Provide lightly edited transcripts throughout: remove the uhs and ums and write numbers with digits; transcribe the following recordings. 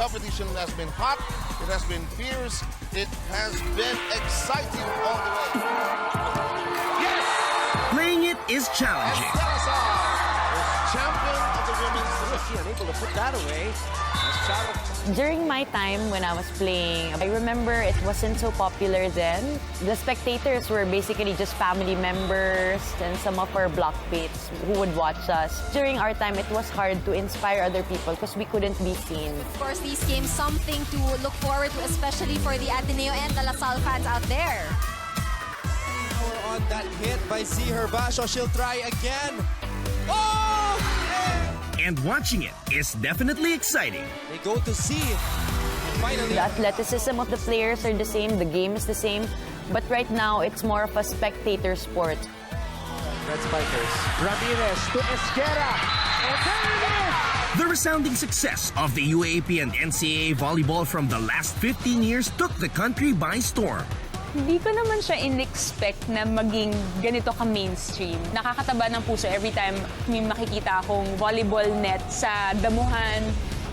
competition has been hot, it has been fierce, it has been exciting all the way. Yes! Playing it is challenging. And Salazar is champion of the women's division. Unable to put that away. During my time when I was playing, I remember it wasn't so popular then. The spectators were basically just family members and some of our blockmates who would watch us. During our time, it was hard to inspire other people because we couldn't be seen. Of course, these games, something to look forward to, especially for the Ateneo and the La Salle fans out there. On that hit by Z Herbacio, she'll try again. Oh! And watching it is definitely exciting. They go to Z. Finally. The athleticism of the players are the same, the game is the same, but right now it's more of a spectator sport. Red Spikers. Ramirez to Esquera. And there it is! The resounding success of the UAAP and NCAA volleyball from the last 15 years took the country by storm. Hindi ko naman siya in-expect na maging ganito ka-mainstream. Nakakataba ng puso every time may makikita akong volleyball net sa damuhan.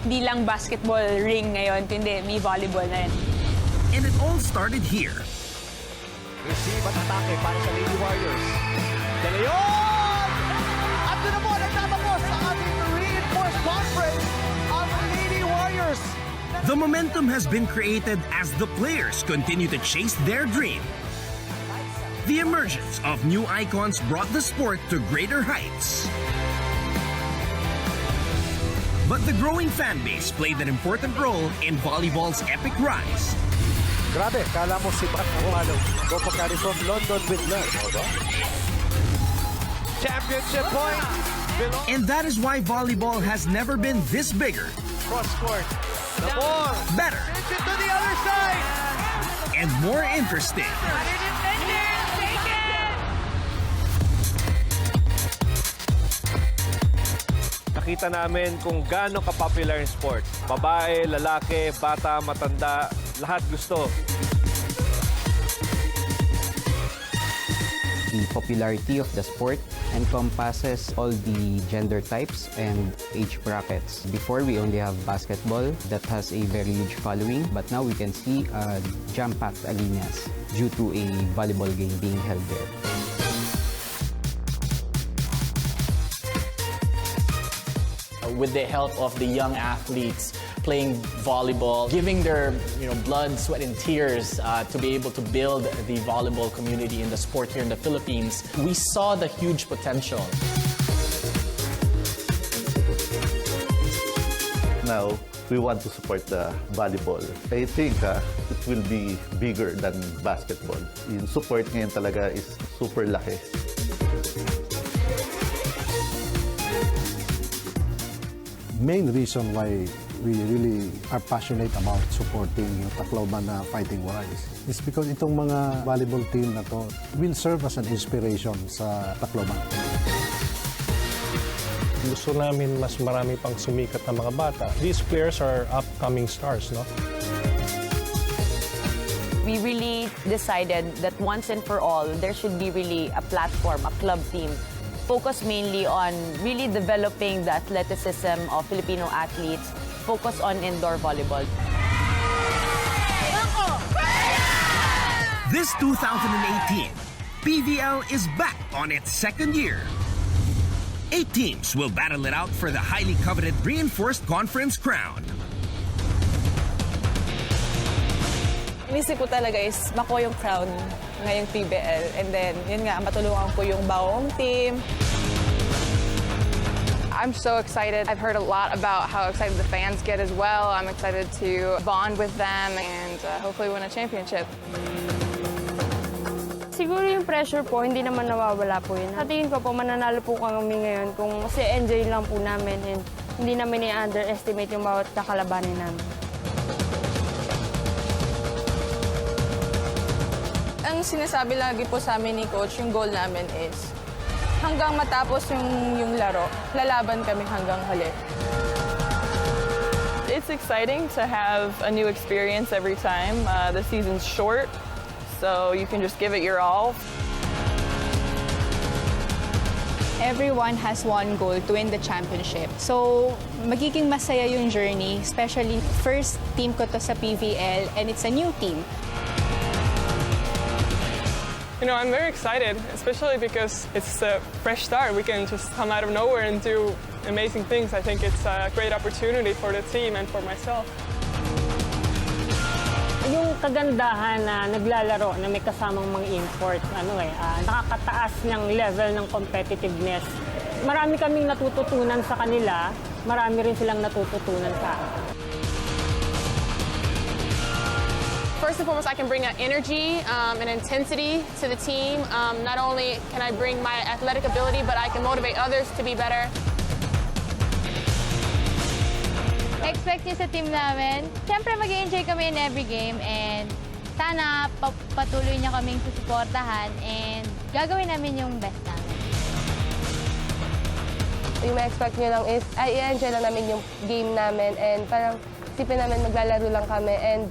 Hindi lang basketball ring ngayon, kundi may volleyball na rin. And it all started here. Receive at atake para sa Lady Warriors. De Leon! At doon na po, nagtatapos ang ating reinforced conference of Lady Warriors. The momentum has been created as the players continue to chase their dream. The emergence of new icons brought the sport to greater heights. But the growing fan base played an important role in volleyball's epic rise. Grabe, kala mo si Pat Armalo. Go pagkari from London with love. Championship point. And that is why volleyball has never been this bigger, Cross court. The ball. better, Pitch it to the other side. and more interesting. Nakita namin kung gaano ka-popular yung sport. Babae, lalaki, bata, matanda, lahat gusto. The popularity of the sport encompasses all the gender types and age brackets. Before, we only have basketball that has a very huge following, but now we can see jam-packed arenas due to a volleyball game being held there. With the help of the young athletes playing volleyball, giving their blood, sweat, and tears to be able to build the volleyball community in the sport here in the Philippines, we saw the huge potential. Now, we want to support the volleyball. I think it will be bigger than basketball. Yung support ngayon talaga is super laki. Main reason why we really are passionate about supporting yung Tacloban na Fighting Warriors is because itong mga volleyball team na to will serve as an inspiration sa Tacloban. Gusto namin mas marami pang sumikat na mga bata. These players are upcoming stars, no? We really decided that once and for all, there should be really a platform, a club team, focus mainly on really developing the athleticism of Filipino athletes, focus on indoor volleyball. This 2018, PVL is back on its second year. 8 teams will battle it out for the highly coveted Reinforced Conference crown. Inisip ko talaga is makuha yung crown ngayong PVL. And then, yun nga, matulungan ko yung bawang team. I'm so excited. I've heard a lot about how excited the fans get as well. I'm excited to bond with them and hopefully win a championship. Siguro yung pressure po, hindi naman nawawala po yun. Sa tingin ko po, mananalo po kami ngayon kung kasi enjoy lang po namin and hindi namin i-underestimate yung bawat kakalabanin namin. Ang sinasabi lagi po sa amin ni Coach, yung goal namin is hanggang matapos yung laro, lalaban kami hanggang huli. It's exciting to have a new experience every time. The season's short, so you can just give it your all. Everyone has one goal to win the championship. So, magiging masaya yung journey, especially first team ko to sa PVL and it's a new team. You know, I'm very excited, especially because it's a fresh start. We can just come out of nowhere and do amazing things. I think it's a great opportunity for the team and for myself. Yung kagandahan na naglalaro na may kasamang mga imports, nakakataas ng level ng competitiveness. Marami kaming natututunan sa kanila, marami rin silang natututunan sa akin. First and foremost, I can bring an energy and intensity to the team. Not only can I bring my athletic ability, but I can motivate others to be better. Expect nyo sa team namin. Siyempre, mag-enjoy kami in every game and sana patuloy nyo kaming susuportahan and gagawin namin yung best namin. Yung ma-expect nyo lang is, i-enjoy lang namin yung game namin and parang isipin namin maglalaro lang kami and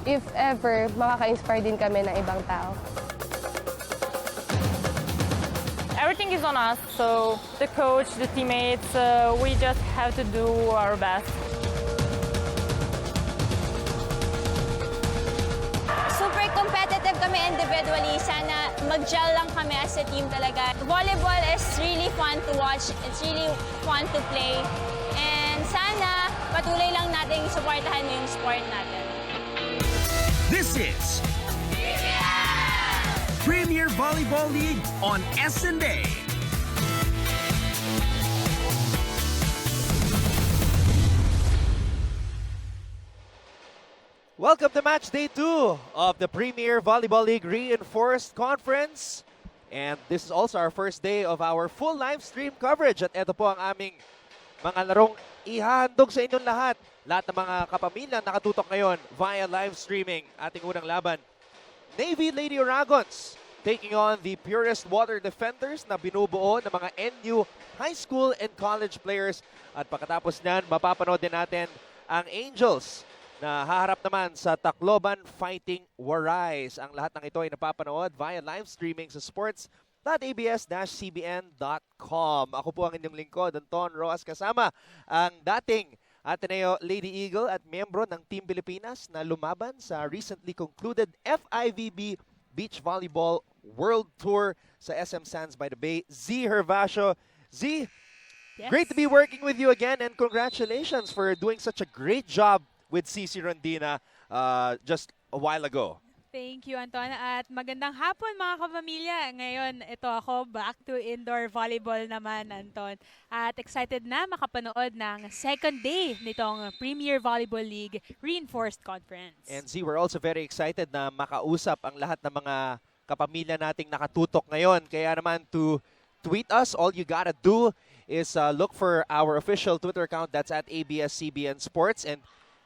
if ever, makaka-inspire din kami ng ibang tao. Everything is on us, so the coach, the teammates, we just have to do our best. Super competitive kami individually. Sana mag-gel lang kami as a team talaga. Volleyball is really fun to watch. It's really fun to play. And sana patuloy lang natin supportahan yung sport natin. This is Premier Volleyball League on S&A. Welcome to match day 2 of the Premier Volleyball League Reinforced Conference. And this is also our first day of our full live stream coverage. At ito po ang aming mga larong ihahandog sa inyong lahat. Lahat ng mga kapamilya nakatutok ngayon via live streaming. Ating unang laban, Navy Lady Oragons taking on the Purest Water Defenders na binubuo ng mga NU high school and college players. At pagkatapos niyan, mapapanood din natin ang Angels na haharap naman sa Tacloban Fighting Warais. Ang lahat ng ito ay napapanood via live streaming sa sports.abs-cbn.com. Ako po ang inyong lingkod, Anton Roas, kasama ang dating Ateneo Lady Eagle at miyembro ng Team Pilipinas na lumaban sa recently concluded FIVB Beach Volleyball World Tour sa SM Sands by the Bay, Z Hervasio. Z, Yes. Great to be working with you again and congratulations for doing such a great job with CC Rondina just a while ago. Thank you, Anton. At magandang hapon, mga kapamilya. Ngayon, ito ako, back to indoor volleyball naman, Anton. At excited na makapanood ng second day nitong Premier Volleyball League Reinforced Conference. And Z, we're also very excited na makausap ang lahat ng mga kapamilya nating nakatutok ngayon. Kaya naman to tweet us, all you gotta do is look for our official Twitter account. That's at ABS-CBN Sports. And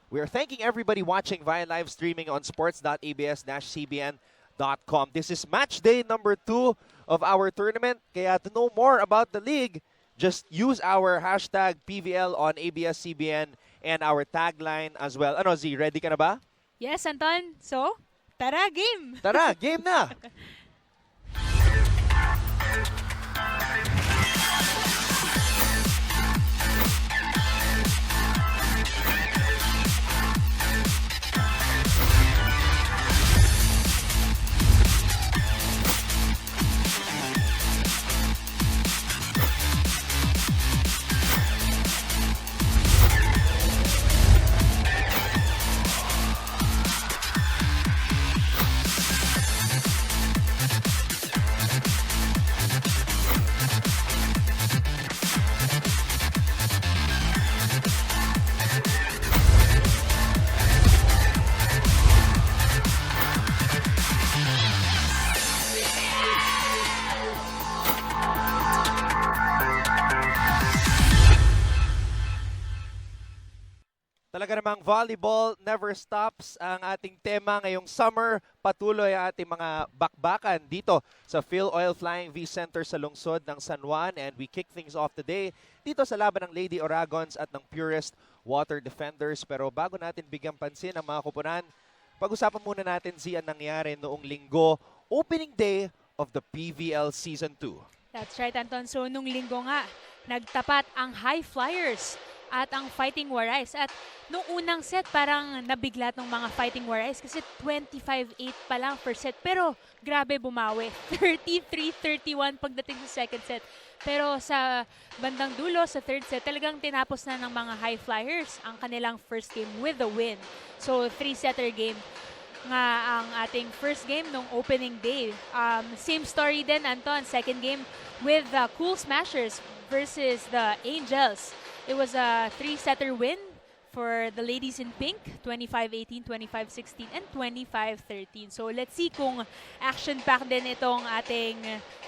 we are thanking everybody watching via live streaming on sports.abs-cbn.com. This is match day number 2 of our tournament. Kaya to know more about the league, just use our hashtag PVL on ABS-CBN and our tagline as well. Ano, Z, ready ka na ba? Yes, Anton. So, tara, game! Tara, game na! Talaga namang volleyball never stops ang ating tema ngayong summer. Patuloy ang ating mga bakbakan dito sa Phil Oil Flying V Center sa lungsod ng San Juan. And we kick things off today dito sa laban ng Lady Oragons at ng Purest Water Defenders. Pero bago natin bigyan pansin ang mga kupunan, pag-usapan muna natin ang nangyari noong linggo, opening day of the PVL Season 2. That's right, Anton. So, nung linggo nga, nagtapat ang High Flyers at ang Fighting Warais. At nung unang set, parang nabigla ng mga Fighting Warais kasi 25-8 pa lang first set. Pero, grabe bumawi. 33-31 pagdating sa second set. Pero sa bandang dulo, sa third set, talagang tinapos na ng mga High Flyers ang kanilang first game with the win. So, 3-setter game nga ang ating first game nung opening day. Same story din, Anton. Second game with the Cool Smashers versus the Angels. It was a 3-setter win for the ladies in pink, 25-18, 25-16, and 25-13. So let's see kung action-packed din itong ating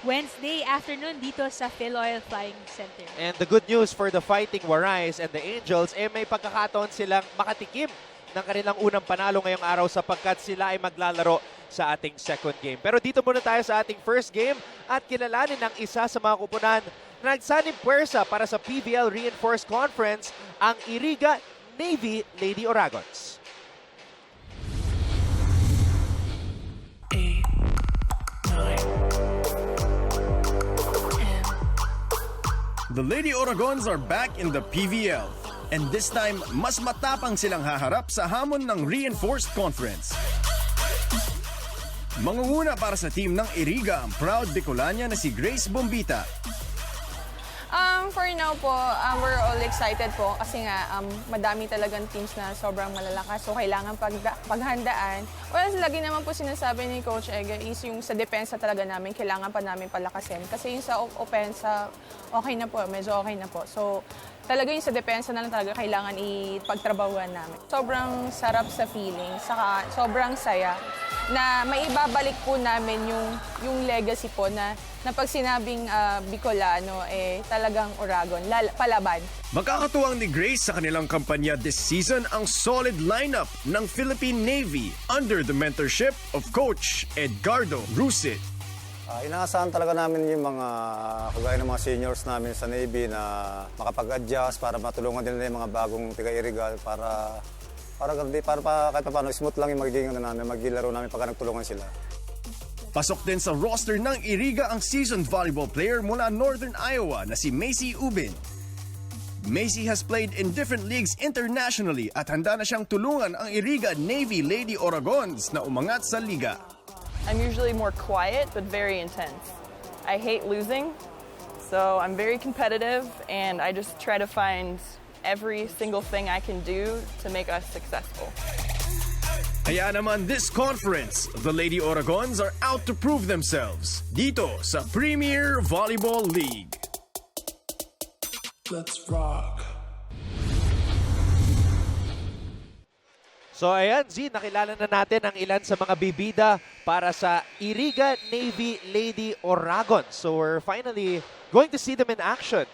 Wednesday afternoon dito sa Philoil Flying Center. And the good news for the Fighting Warais and the Angels, may pagkakataon silang makatikim ng kanilang unang panalo ngayong araw sapagkat sila ay maglalaro sa ating second game. Pero dito muna tayo sa ating first game at kilalanin ang isa sa mga kupunan na nagsanib puwersa para sa PVL Reinforced Conference, ang Iriga-Navy Lady Oragons. The Lady Oragons are back in the PVL. And this time, mas matapang silang haharap sa hamon ng Reinforced Conference. Mangunguna para sa team ng Iriga ang proud Bicolana na si Grace Bombita. For now po, we're all excited po kasi nga madami talagang teams na sobrang malalakas. So kailangan paghandaan. Well, lagi naman po sinasabi ni Coach Ege is yung sa depensa talaga namin, kailangan pa namin palakasin. Kasi yung sa opensa, okay na po, medyo okay na po. So talaga yung sa depensa na lang talaga kailangan ipagtrabahuan namin. Sobrang sarap sa feeling, saka sobrang saya na maibabalik po namin yung legacy po na pag sinabing Bicolano, talagang Oragon, palaban. Makakatuwang ni Grace sa kanilang kampanya this season ang solid lineup ng Philippine Navy under the mentorship of Coach Edgardo Rusit. Inaasahan talaga namin yung mga kagaya ng mga seniors namin sa Navy na makapag-adjust para matulungan din nila yung mga bagong tiga-irigal para kahit pa paano smooth lang yung magiging laro namin pagka nagtulungan sila. Pasok din sa roster ng Iriga ang seasoned volleyball player mula Northern Iowa na si Macy Ubin. Macy has played in different leagues internationally at handa na siyang tulungan ang Iriga-Navy Lady Oragons na umangat sa liga. I'm usually more quiet but very intense. I hate losing, so I'm very competitive and I just try to find every single thing I can do to make us successful. Kaya naman this conference, the Lady Oragons are out to prove themselves dito sa Premier Volleyball League. Let's rock. So ayan, Z, nakilala na natin ang ilan sa mga bibida para sa Iriga-Navy Lady Oragons. So we're finally going to see them in action.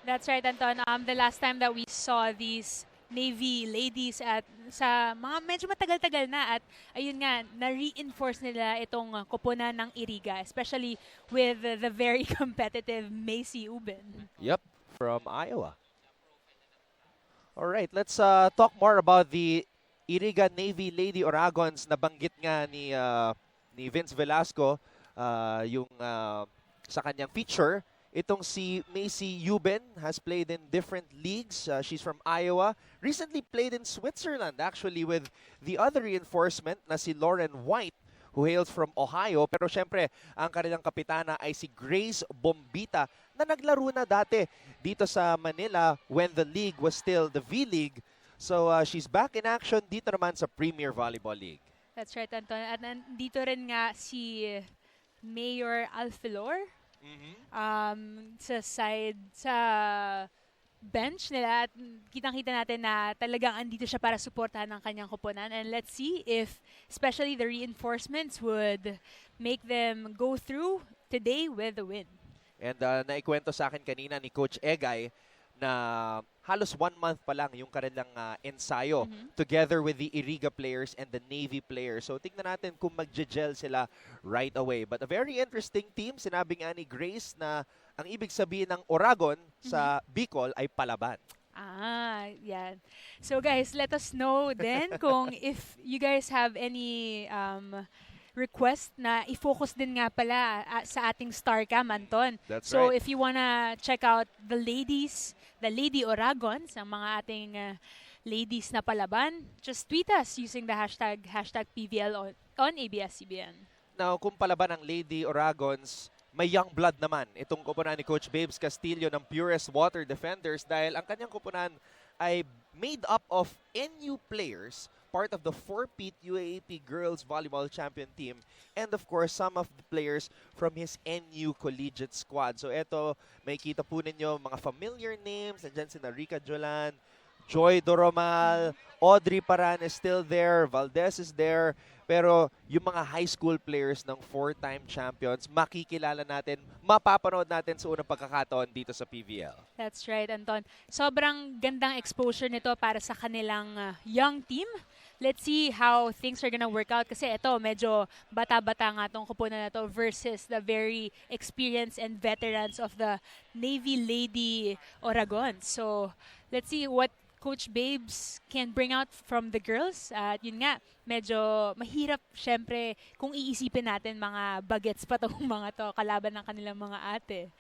That's right, Anton. The last time that we saw these Navy ladies at sa mga medyo matagal-tagal na at ayun nga, na-reinforce nila itong koponan ng Iriga, especially with the very competitive Macy Ubin. Yep, from Iowa. All right, let's talk more about the Iriga-Navy Lady Oragons. Nabanggit nga ni Vince Velasco yung sa kanyang feature. Itong si Macy Ubin has played in different leagues. She's from Iowa. Recently played in Switzerland actually with the other reinforcement na si Lauren White who hails from Ohio. Pero syempre, ang kanilang kapitana ay si Grace Bombita na naglaro na dati dito sa Manila when the league was still the V-League. So she's back in action dito naman sa Premier Volleyball League. That's right, Anton. At dito rin nga si Mayor Alfilor. Sa bench nila at kitang-kita natin na talagang andito siya para suportahan ng kanyang koponan. And let's see if especially the reinforcements would make them go through today with the win. And naikwento sa akin kanina ni Coach Egay na halos 1 month pa lang yung kanilang ensayo together with the Iriga players and the Navy players. So tingnan natin kung mag-gel sila right away. But a very interesting team. Sinabi nga ni Grace na ang ibig sabihin ng Oragon sa Bicol ay palaban. Yeah. So guys, let us know then kung if you guys have any request na i-focus din nga pala sa ating star cam, Anton. That's so right. if you wanna check out the ladies, the Lady Oragons, ang mga ating ladies na palaban, just tweet us using the hashtag PVL on ABS-CBN. Now, kung palaban ang Lady Oragons, may young blood naman itong koponan ni Coach Babes Castillo ng Purest Water Defenders dahil ang kanyang koponan ay made up of NU players, part of the 4-peat UAAP Girls Volleyball Champion Team, and of course, some of the players from his NU Collegiate Squad. So eto, may kita po ninyo mga familiar names. Nandiyan si Rika Jolan, Joy Doromal, Audrey Paran is still there, Valdez is there. Pero yung mga high school players ng 4-time champions, makikilala natin, mapapanood natin sa unang pagkakataon dito sa PVL. That's right, Anton. Sobrang gandang exposure nito para sa kanilang young team. Let's see how things are gonna work out kasi ito, medyo bata-bata nga itong kupunan na to versus the very experienced and veterans of the Navy Lady Oragons. So, let's see what Coach Babes can bring out from the girls. At yun nga, medyo mahirap syempre kung iisipin natin mga bagets pa itong mga to kalaban ng kanilang mga ate.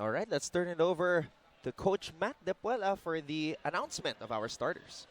Alright, let's turn it over to Coach Matt Depuela for the announcement of our starters.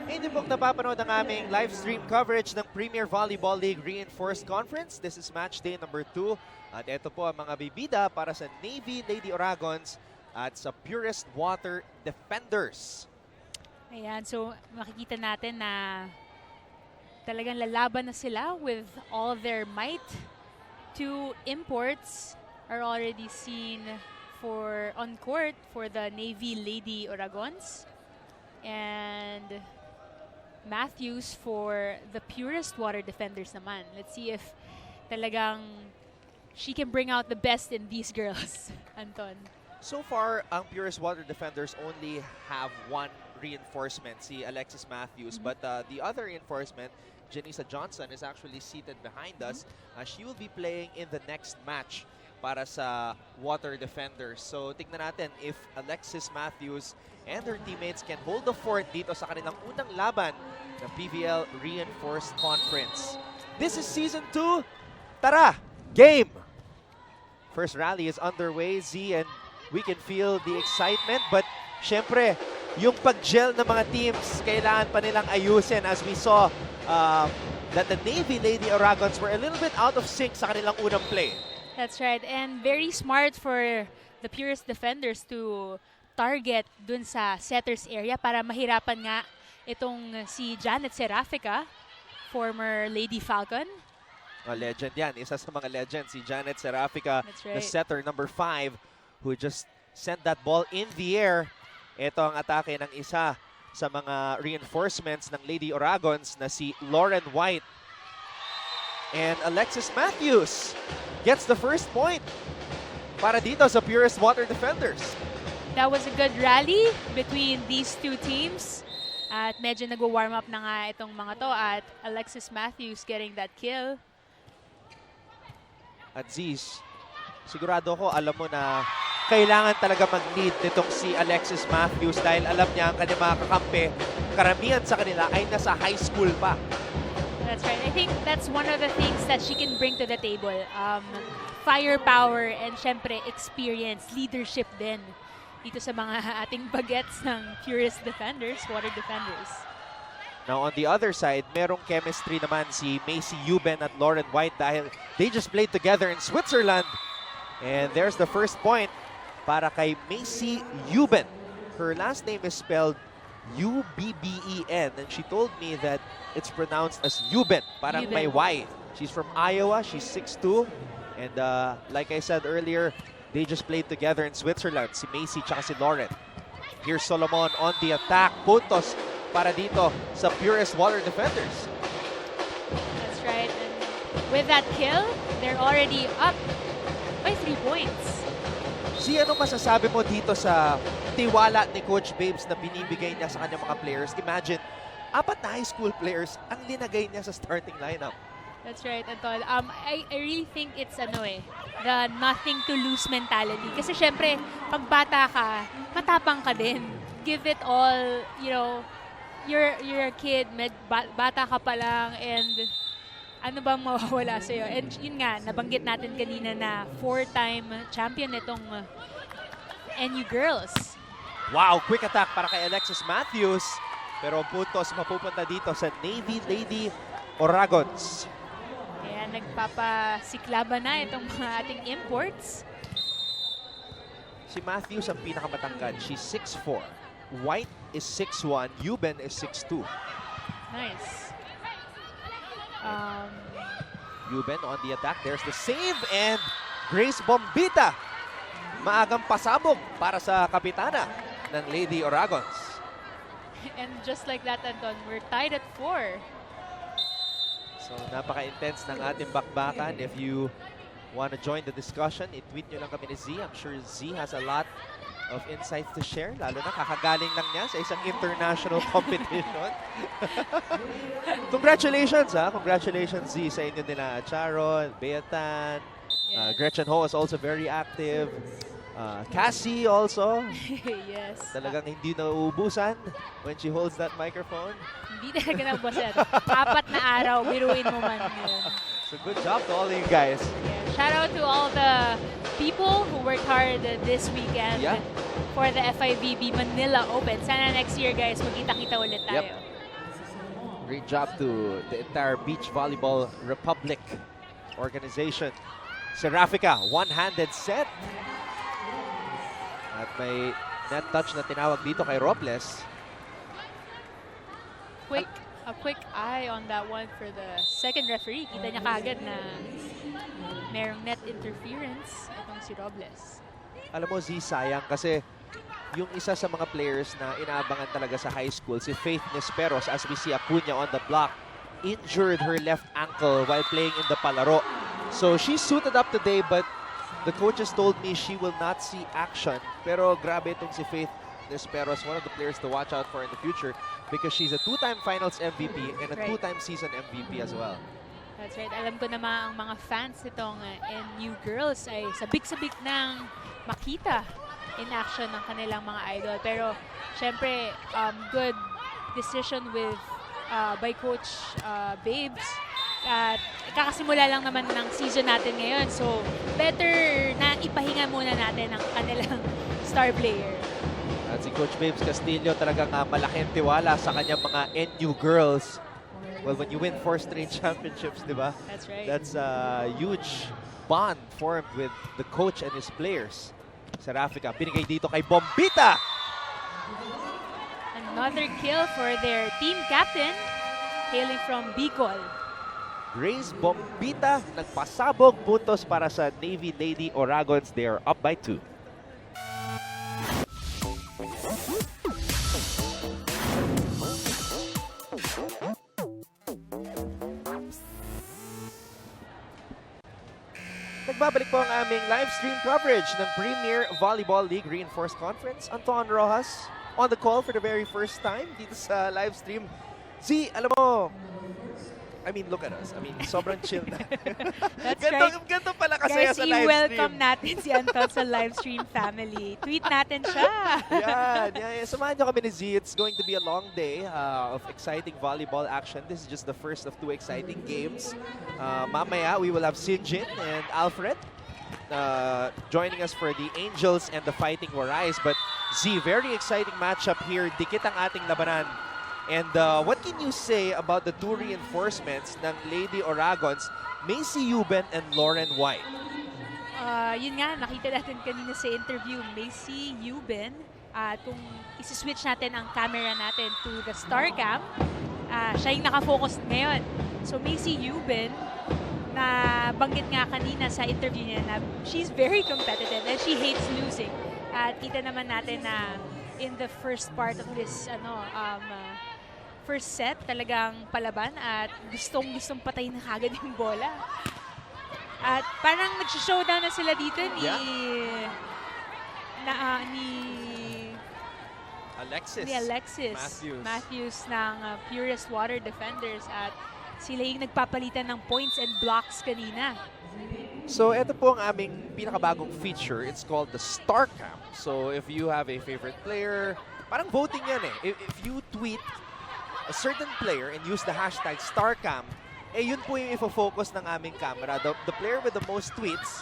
Hindi pong napapanood ang aming live stream coverage ng Premier Volleyball League Reinforced Conference. This is match day number 2. At ito po ang mga bibida para sa Navy Lady Oragons at sa Purest Water Defenders. Ayan, so makikita natin na talagang lalaban na sila with all their might. 2 imports are already seen on court for the Navy Lady Oragons. And Matthews for the Purest Water Defenders naman. Let's see if talagang she can bring out the best in these girls, Anton. So far, ang Purest Water Defenders only have 1 reinforcement, si Alexis Matthews. But the other reinforcement, Janisa Johnson, is actually seated behind us. She will be playing in the next match para sa Water Defenders. So tignan natin if Alexis Matthews and her teammates can hold the fort dito sa kanilang unang laban ng PVL Reinforced Conference. This is Season 2. Tara! Game! First rally is underway, Z, and we can feel the excitement. But syempre, yung pag-gel ng mga teams, kailangan pa nilang ayusin as we saw that the Navy Lady Oragons were a little bit out of sync sa kanilang unang play. That's right. And very smart for the Purest Defenders to target dun sa setters area para mahirapan nga itong si Janet Serafica, former Lady Falcon. A legend yan. Isa sa mga legends, si Janet Serafica, right. the setter number 5, who just sent that ball in the air. Ito ang atake ng isa sa mga reinforcements ng Lady Oragons na si Lauren White. And Alexis Matthews gets the first point para dito sa Purest Water Defenders. That was a good rally between these 2 teams. At medyo nag-warm up na nga itong mga to at Alexis Matthews getting that kill. At Ziz, sigurado ko alam mo na kailangan talaga mag-lead nitong si Alexis Matthews dahil alam niya ang kanyang mga kakampi, karamihan sa kanila ay nasa high school pa. That's right. I think that's one of the things that she can bring to the table. Firepower and syempre experience, leadership din dito sa mga ating bagets ng Purest defenders, water defenders. Now on the other side, merong chemistry naman si Macy Euben at Lauren White dahil they just played together in Switzerland. And there's the first point para kay Macy Euben. Her last name is spelled U-B-B-E-N and she told me that it's pronounced as Euben, parang may Y. She's from Iowa, she's 6'2", and like I said earlier, they just played together in Switzerland, si Macy tsaka si Lauren. Here's Solomon on the attack, puntos para dito sa Purest Water Defenders. That's right. And with that kill, they're already up by 3 points. Si ano masasabi mo dito sa tiwala ni Coach Babes na binibigay niya sa kanyang mga players? Imagine, 4 na high school players ang linagay niya sa starting lineup. That's right, Anton. I really think it's the nothing to lose mentality. Kasi syempre, pag bata ka, matapang ka din. Give it all, you're a kid, bata ka pa lang, and ano bang mawawala sa'yo? And yun nga, nabanggit natin kanina na 4-time champion itong NU Girls. Wow, quick attack para kay Alexis Matthews. Pero puntos mapupunta dito sa Navy Lady Oragons. Kaya nagpapasiklaban na itong mga ating imports. Si Matthews ang pinakamatangkad. She's 6'4". White is 6'1". Euben is 6'2". Nice. Euben on the attack. There's the save and Grace Bombita. Maagang pasabog para sa kapitana ng Lady Oragons. And just like that, Anton, we're tied at 4. So napaka-intense ng ating bakbakan. If you want to join the discussion, i-tweet nyo lang kami ni Z. I'm sure Z has a lot of insights to share. Lalo na kakagaling lang niya sa isang international competition. Congratulations, ha? Congratulations, Z, sa inyo nila. Charon, Beatan, Gretchen Ho is also very active. Cassie also. Yes. Talagang hindi nauubusan when she holds that microphone. Hindi talaga nauubusan. 4 na araw, biruin mo man yun. So good job to all of you guys. Yeah. Shout out to all the people who worked hard this weekend for the FIVB Manila Open. Sana next year, guys, magkita-kita ulit tayo. Yep. Great job to the entire Beach Volleyball Republic organization. Serafica, one-handed set. At may net touch na tinawag dito kay Robles. A quick eye on that one for the second referee. Kita niya kagad na merong net interference itong si Robles. Alam mo, Z, sayang kasi yung isa sa mga players na inaabangan talaga sa high school, si Faith Nesperos, as we see Acuña on the block, injured her left ankle while playing in the palaro. So she suited up today, but the coaches told me she will not see action. Pero grabe itong si Faith Nesperos, one of the players to watch out for in the future because she's a 2-time finals MVP and a 2-time season MVP as well. That's right. Alam ko naman ang mga fans nitong NU Girls ay sabik-sabik nang makita in action ng kanilang mga idol. Pero syempre, good decision by Coach Babes. At kakasimula lang naman ng season natin ngayon. So, better na ipahinga muna natin ang kanilang star player. At si Coach Babes Castillo talagang malaking tiwala sa kanyang mga NU girls. Well, when you win 4 straight championships, di ba? That's right. That's a huge bond formed with the coach and his players. Serafica, binigay dito kay Bombita. Another kill for their team captain, hailing from Bicol. Grace Bombita nagpasabog, puntos para sa Navy Lady Oragons. They are up by 2. Nagbabalik po ang aming live stream coverage ng Premier Volleyball League Reinforced Conference. Anton Rojas, on the call for the very first time dito sa live stream. Z, alam mo, I mean, look at us. I mean, sobrang chill na. That's Ganto pala kasaya Guys, sa live i-welcome stream. natin si Anton sa live stream family. Tweet natin siya. Yeah. Samahan nyo kami ni Z. It's going to be a long day of exciting volleyball action. This is just the first of 2 exciting games. Mamaya, we will have Sinjin and Alfred joining us for the Angels and the Fighting Warais. But Z, very exciting matchup here. Dikit ang ating labanan. And what can you say about the 2 reinforcements ng Lady Oragons, Macy Euben and Lauren White? Yun nga, nakita natin kanina sa interview, Macy Euben. Kung isi-switch natin ang camera natin to the star cam, siya yung nakafocus ngayon. So Macy Euben, na banggit nga kanina sa interview niya na she's very competitive and she hates losing. At kita naman natin na in the first part of this first set, talagang palaban at gustong patayin na kagad yung bola. At parang nag-showdown na sila dito ni Alexis Matthews ng Purest Water Defenders at sila yung nagpapalitan ng points and blocks kanina. So, ito po ang aming pinakabagong feature. It's called the Star Cam. So, if you have a favorite player, parang voting yan eh. If you tweet a certain player and use the hashtag StarCam, yun po yung ifo-focus ng aming camera. The player with the most tweets,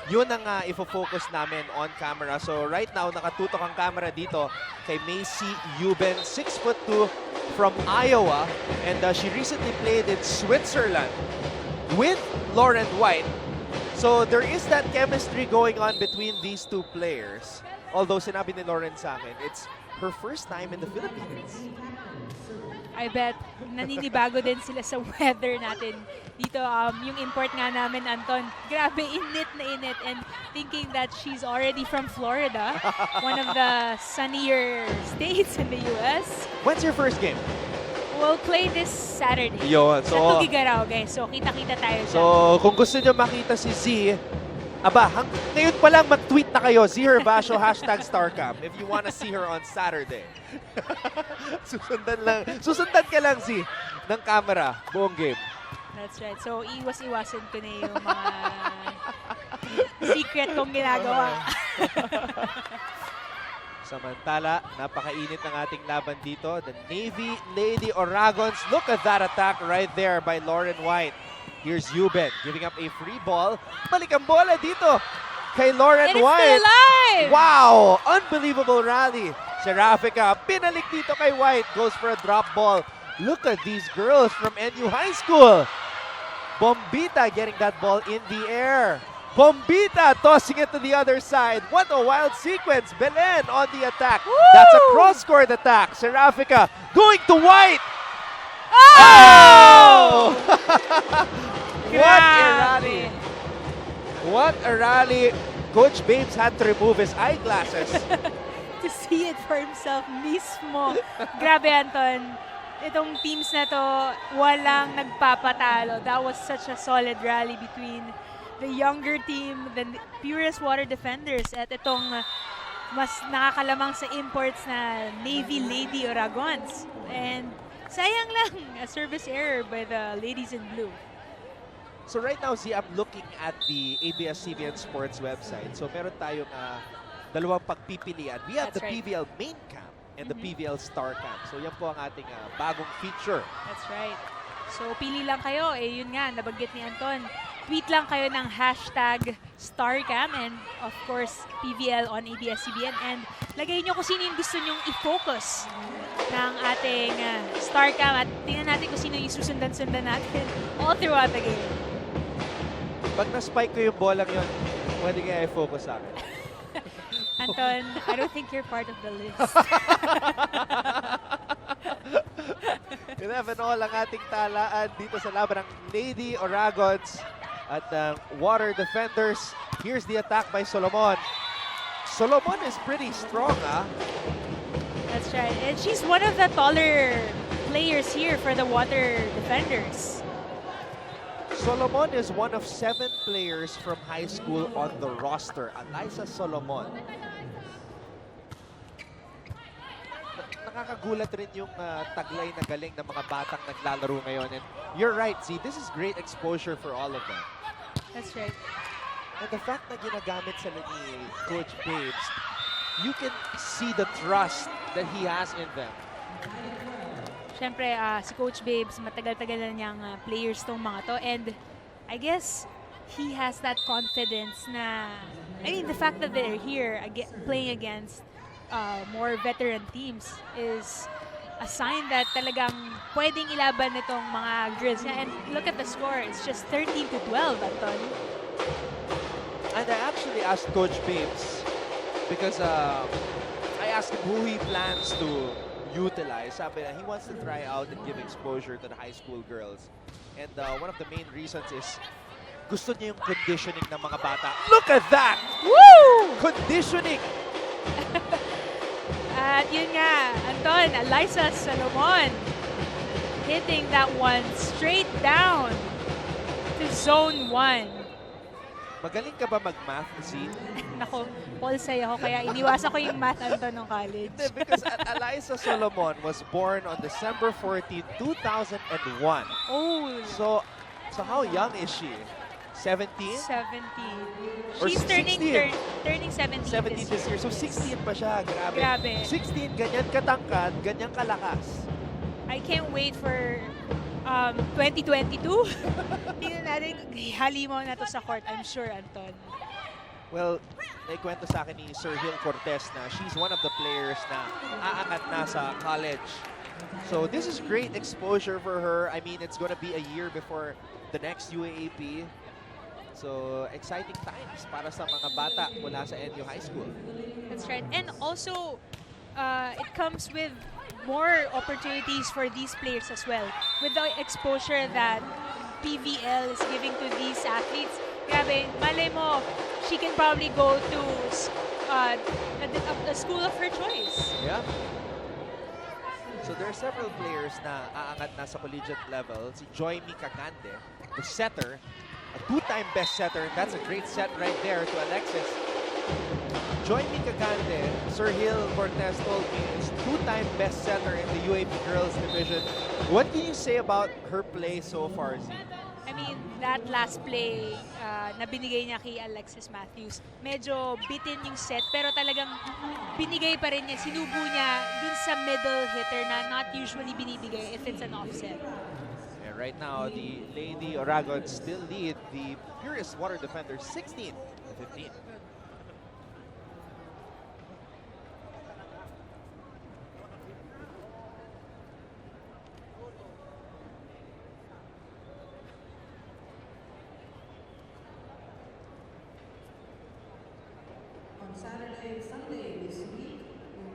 yun ang ifo-focus namin on camera. So right now, nakatutok ang camera dito kay Macy Euben, 6'2", from Iowa. And she recently played in Switzerland with Lauren White. So there is that chemistry going on between these 2 players. Although sinabi ni Lauren sa akin, it's her first time in the Philippines. I bet naninibago din sila sa weather natin dito. Yung import nga namin, Anton, grabe, init na init. And thinking that she's already from Florida, one of the sunnier states in the US. When's your first game? We'll play this Saturday. Yun. So, sa Tugigaraw, guys. So, kita-kita tayo dyan. So, kung gusto nyo makita si Z, ngayon pa lang mag-tweet na kayo, #ZHerBasho, #StarCam, if you wanna see her on Saturday. Susundan ka lang, Z, ng camera, buong game. That's right. So, iwas-iwasan ko na yung mga secret kong ginagawa. Samantala, napakainit ng ating laban dito. The Navy Lady Oragons. Look at that attack right there by Lauren White. Here's Euben giving up a free ball. Balik ang bola dito kay Lauren White. Still alive! Wow! Unbelievable rally. Serafica, pinalik dito kay White. Goes for a drop ball. Look at these girls from NU High School. Bombita getting that ball in the air. Bombita tossing it to the other side. What a wild sequence. Belen on the attack. Woo! That's a cross-court attack. Serafica going to White. Oh! What a rally. What a rally. Coach Babes had to remove his eyeglasses. To see it for himself mismo. Grabe, Anton. Itong teams na to, walang nagpapatalo. That was such a solid rally between the younger team, the Purest Water Defenders, at itong mas nakakalamang sa imports na Navy Lady Oragons. And sayang lang, a service error by the ladies in blue. So right now, see, I'm looking at the ABS-CBN Sports website. So meron tayong dalawang pagpipilian. We have the PVL main cam and the PVL star cam. So yan po ang ating bagong feature. That's right. So pili lang kayo. Yun nga, nabanggit ni Anton. Tweet lang kayo ng hashtag StarCam and of course PVL on ABS-CBN. And lagay nyo kung sino yung gusto nyong i-focus ng ating StarCam at tingnan natin kung sino yung susundan-sundan natin all throughout the game. Pag na-spike ko yung bolang yun, pwede kaya i-focus sa akin. Anton, I don't think you're part of the list. 11-all ang ating talaan dito sa laban ng Lady Oragons at ng Water Defenders. Here's the attack by Solomon. Solomon is pretty strong, That's right. And she's one of the taller players here for the Water Defenders. Solomon is one of 7 players from high school on the roster. Eliza Solomon. nakakagulat rin yung taglay na galing ng mga batang naglalaro ngayon. And you're right, Z, this is great exposure for all of them. That's right. And the fact na ginagamit sila ni Coach Babes, you can see the trust that he has in them. Siyempre, si Coach Babes, matagal-tagal na niyang players tong mga to. And I guess he has that confidence na, I mean, the fact that they're here playing against more veteran teams is a sign that talagang pwedeng ilaban nitong mga girls niya. And look at the score, it's just 13-12, Anton. And I actually asked Coach Babes because I asked him who he plans to utilize. Sabi na, he wants to try out and give exposure to the high school girls. And one of the main reasons is gusto niya yung conditioning ng mga bata. Look at that! Woo! Conditioning! At yun nga, Anton, Eliza Salomon hitting that one straight down to zone 1. Magaling ka ba mag-math, Z? Nako, polsay ako, kaya iniwasan ko yung math, Anton, nung college. Because Eliza Solomon was born on December 14, 2001. Oh! So how young is she? 17? 17. Or She's 16? turning 17 this year. So 16 pa siya. Grabe. Grabe. 16, ganyan katangkad, ganyan kalakas. I can't wait for 2022. Tingnan natin, halimaw na to sa court, I'm sure, Anton. Well, naikwento sa akin ni Sir Hill Cortez na she's one of the players na aangat na sa college. So this is great exposure for her. I mean, it's gonna be a year before the next UAAP. So exciting times para sa mga bata mula sa NU High School. That's right. And also, it comes with more opportunities for these players as well. With the exposure that PVL is giving to these athletes, grabe, malay mo, she can probably go to a school of her choice. Yeah. So there are several players na aangat na sa collegiate level. Si Joy Mikakande, the setter, a two-time best setter, and that's a great set right there to Alexis. Joy Mikakande, Sir Hill Cortez told me, is two-time best setter in the UAP Girls Division. What can you say about her play so far, Z? I mean, that last play na binigay niya kay Alexis Matthews, medyo bitin yung set, pero talagang binigay pa rin niya, sinubo niya dun sa middle hitter na not usually binibigay if it's an offset. And right now, the Lady Oragons still lead the Purest Water Defenders 16-15. Saturday and Sunday this week,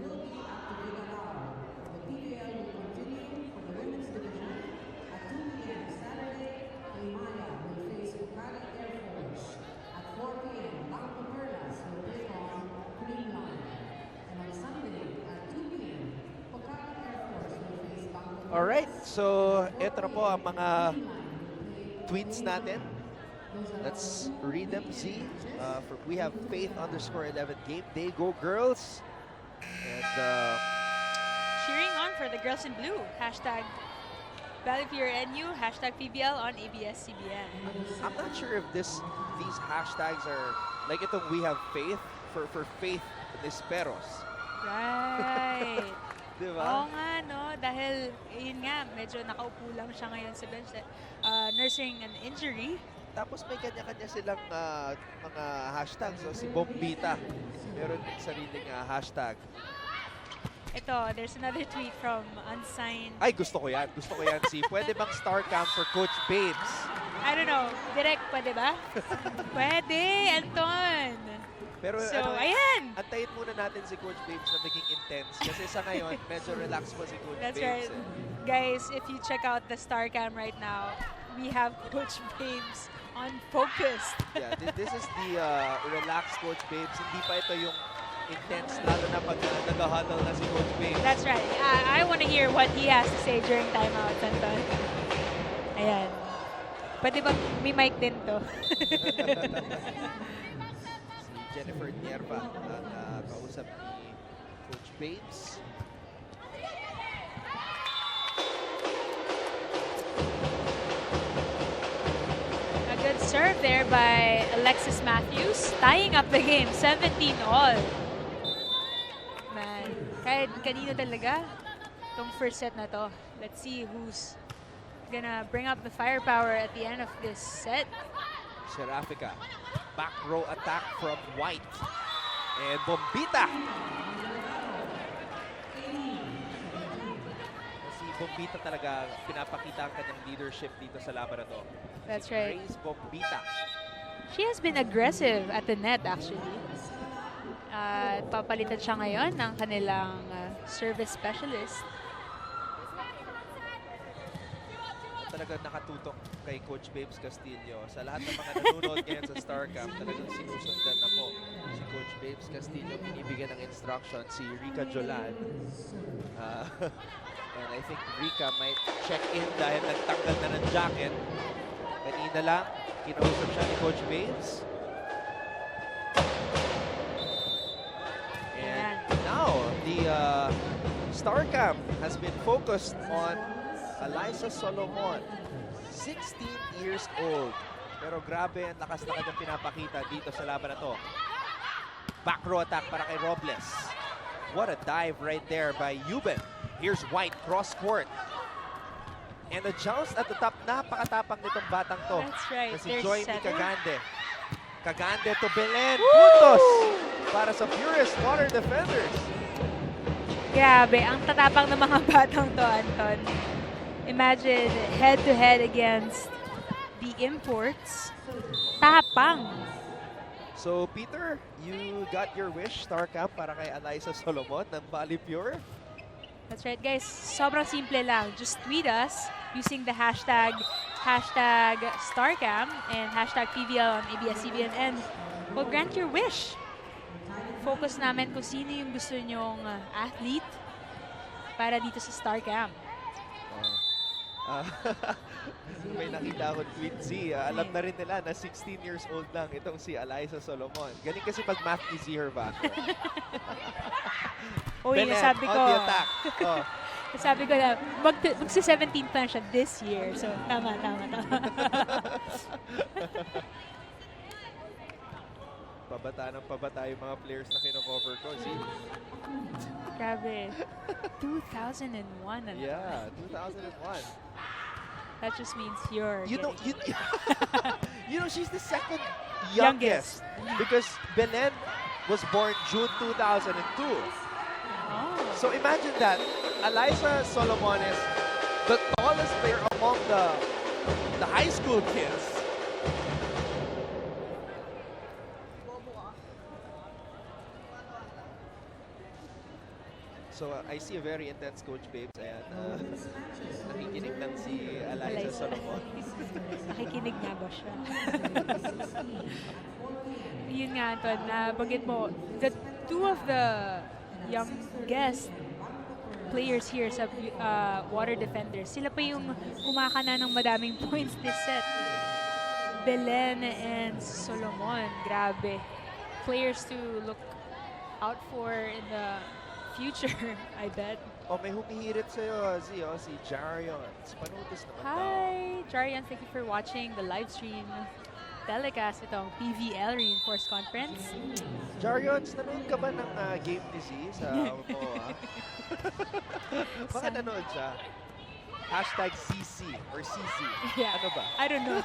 we will be at the Iriga-Navy. The PVL will continue for the women's division. At 2 p.m. Saturday, Limaya will face Bucari Air Force. At 4 p.m., Balipure will take on Green Line. And on Sunday at 2 p.m., Bucari Air Force will face Balipure. Alright, so ito na po ang mga tweets natin. Let's read them, see. We have Faith_11 game day, go girls. And Cheering on for the girls in blue. Hashtag Balipure NU, hashtag PVL on ABS-CBN. I'm not sure if these hashtags are like itong we have faith for Faith Nisperos. Right. Diba? Oo nga, no? Dahil, yun nga, medyo nakaupo lang siya ngayon sa bench, nursing an injury. Tapos may kanya-kanya silang mga hashtags. So si Bombita, meron din sariling hashtag. Ito, there's another tweet from Unsigned. Ay, gusto ko yan. Gusto ko yan, si. Pwede bang star cam for Coach Babes? I don't know. Direct, pwede ba? Pwede, Anton. Pero so, ayan. Antayin muna natin si Coach Babes na maging intense. Kasi sa ngayon, medyo relax pa si Coach That's Babes. right. Guys, if you check out the star cam right now, we have Coach Babes on focused. Yeah, this is the relaxed Coach Babes. Hindi pa ito yung intense, lalo na pag nag-huddle na si Coach Babes. That's right. I want to hear what he has to say during timeout, Anton. Ayan. Pwede ba may mic din to? Si Jennifer Nierva ang kausap ni Coach Babes. serve there by Alexis Matthews, tying up the game, 17 all. Man, kahit kanino talaga itong first set na to. Let's see who's gonna bring up the firepower at the end of this set. Serafica, back row attack from White. And Bombita. Si Bombita talaga pinapakita ang kanyang leadership dito sa laban na to. That's si right. Grace Bombita. She has been aggressive at the net actually. Papalitan siya ngayon ng kanilang service specialist. Talagang nakatutok kay Coach Babes Castillo. Sa lahat ng mga nanonood ngayon sa StarCamp, talagang sinusundan na po si Coach Babes Castillo. Binibigyan ng instruction si Rica Jolan. And I think Rica might check in dahil nagtanggal na ng jacket. Kanina lang, kinausap siya ni Coach Babes. And now, the StarCamp has been focused on Eliza Solomon, 16 years old. Pero grabe ang lakas na kanyang pinapakita dito sa laban na to. Back row attack para kay Robles. What a dive right there by Euben. Here's White, cross court. And the joust at the top, napakatapang nitong batang to. That's right. Na si Joy There's Cagande. Cagande to Belen. Puntos para sa Purest Water Defenders. Grabe, ang tatapang ng mga batang to, Anton. Imagine head-to-head against the imports. Tapang. So, Peter, you got your wish, StarCamp, para kay Eliza Solomon ng Balipure. That's right, guys. Sobrang simple lang. Just tweet us using the hashtag StarCamp and hashtag PVL on ABS-CBN and we'll grant your wish. Focus namin kung sino yung gusto nyong athlete para dito sa StarCamp. May nakita akong tweet alam na rin nila na 16 years old lang itong si Eliza Solomon. Galing kasi pag math easy her back. Uy, nasabi ko. On the attack. Nasabi ko na magsi-17 pa siya this year. So, tama. Pabata ng pabata yung mga players na kino-cover ko. See? Grabe. 2001. Yeah, 2001. That just means you're you know, she's the second youngest. Because Belen was born June 2002. So imagine that. Eliza Solomon is the tallest player among the high school kids. So I see a very intense Coach Babes and nakikinig lang si Eliza Solomon. Nakikinig nga ba siya? Yun nga, Anton, nabanggit mo, the two of the youngest players here sa Water Defenders, sila pa yung kumakana ng madaming points this set. Belen and Solomon, grabe. Players to look out for in the future, I bet. May humihirit sa'yo, si Jarion. Panutis naman Hi, Jarion. Thank you for watching the live stream telecast itong PVL Reinforced Conference. Jarion, nanood ka ba ng game ni Z sa MOA? Baka nanood siya. Hashtag CC or CC. Yeah. Ano ba? I don't know.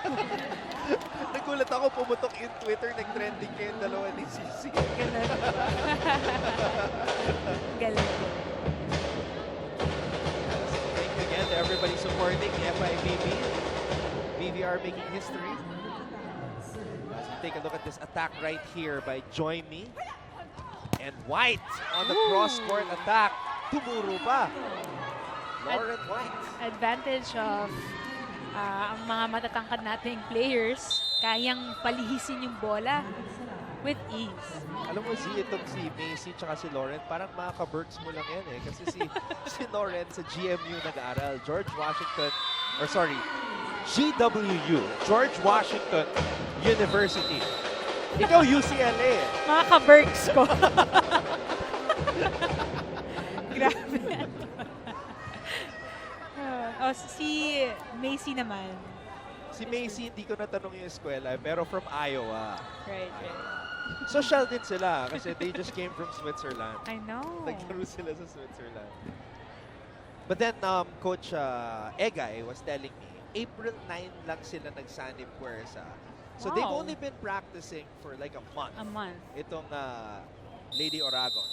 Nagulat ako, pumutok in Twitter, nag-trending kayo yung dalawa ni CC. Galing. Galing. Thank you again to everybody supporting the FIVB. BVR making history. As we take a look at this attack right here by Joy Me. And White on the cross-court attack. Tumuro pa. Lauren White. Advantage of ang mga matatangkad nating players, kayang palihisin yung bola with ease. Alam mo, itong si Macy tsaka si Lauren, parang mga ka-Berks mo lang yan eh. Kasi si Lauren sa GMU nag-aaral. GWU, George Washington University. Ikaw UCLA eh. Mga ka-Berks ko. Grabe. Si Macy naman, Si Macy, hindi ko natanong yung eskwela, pero from Iowa. Right. Social din sila kasi they just came from Switzerland. I know. Naglaro sila sa Switzerland. But then, Coach Egay was telling me, April 9 lang sila nagsanib Purest. So they've Wow. only been practicing for like a month. A month. Itong Lady Oragon.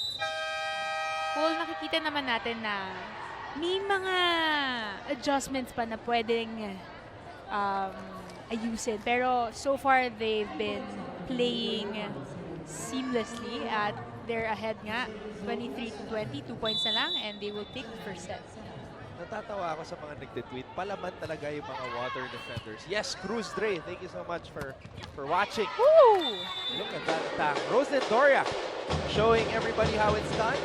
Well, nakikita naman natin na may mga adjustments pa na pwedeng ayusin. Pero so far, they've been playing seamlessly at they're ahead nga. 23-20, 2 points na lang, and they will take the first set. Natatawa ako sa mga nagtitweet. Palaman talaga yung mga water defenders. Yes, Cruz Dre, thank you so much for watching. Woo! Look at that attack. Roslyn Doria showing everybody how it's done.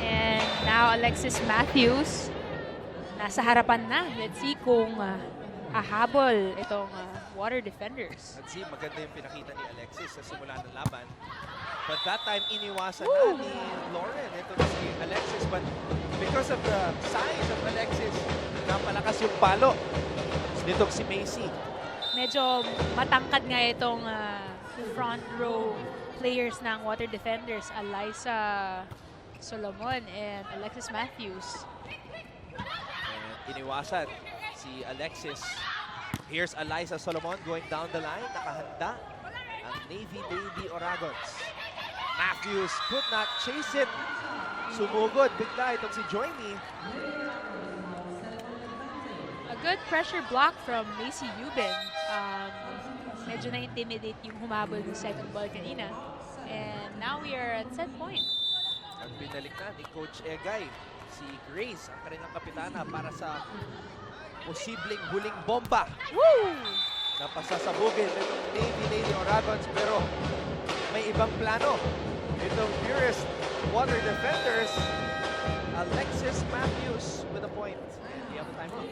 And now Alexis Matthews nasa harapan na. Let's see kung ahabol itong water defenders. Let's see, maganda yung pinakita ni Alexis sa simula ng laban. But that time, iniwasan na ni Lauren. Ito na si Alexis. But because of the size of Alexis, napalakas yung palo nitong si Macy. Medyo matangkad nga itong front row players ng water defenders. Eliza Solomon and Alexis Matthews. And iniwasan si Alexis. Here's Eliza Solomon going down the line. Nakahanda ang Navy Lady Oragons. Matthews could not chase it. Sumugod bigla itong si Joymi. A good pressure block from Macy Ubin. Medyo na-intimidate yung humabol ng second ball kanina. And now we are at set point. At binalik na ni Coach Egay si Grace, ang kanilang kapitana, para sa posibleng huling bomba. Woo! Na pasasabugin itong Navy Lady Oragons, pero may ibang plano. Itong Purest water defenders, Alexis Matthews with a point. Do you have the time out?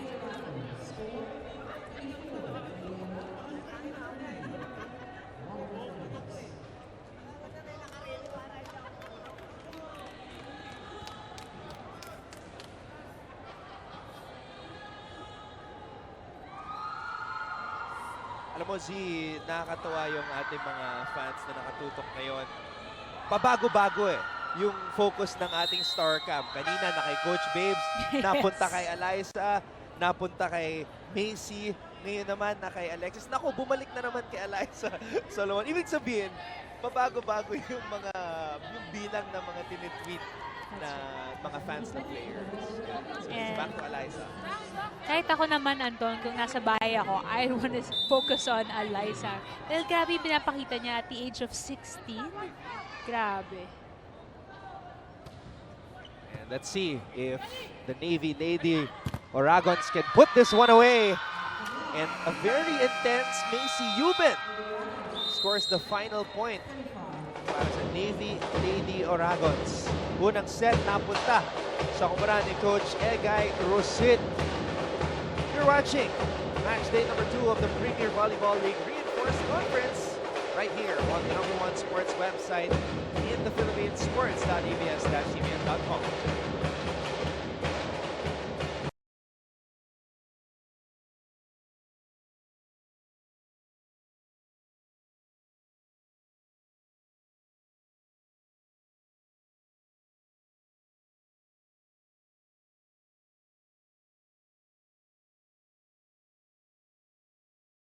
Alam mo, Z, nakakatawa yung ating mga fans na nakatutok ngayon. Pabago-bago yung focus ng ating Star Camp. Kanina na kay Coach Babes, napunta kay Eliza, napunta kay Macy, ngayon naman na kay Alexis. Naku, bumalik na naman kay Eliza Solomon. Ibig sabihin, pabago-bago yung bilang ng mga tinitweet na mga fans na players. So, back to Eliza. Kahit ako naman, Anton, kung nasa bahay ako, I want to focus on Eliza. Dahil grabe pinapakita niya at the age of 16. Grabe. And let's see if the Navy Lady Oragons can put this one away. And a very intense Macy Ubin scores the final point para sa Navy Lady Oragons. Unang set napunta sa kumara ni Coach Egay Rosit. You're watching match day number 2 of the Premier Volleyball League Reinforced Conference right here on the #1 sports website in the Philippines, sports.abs-cbn.com.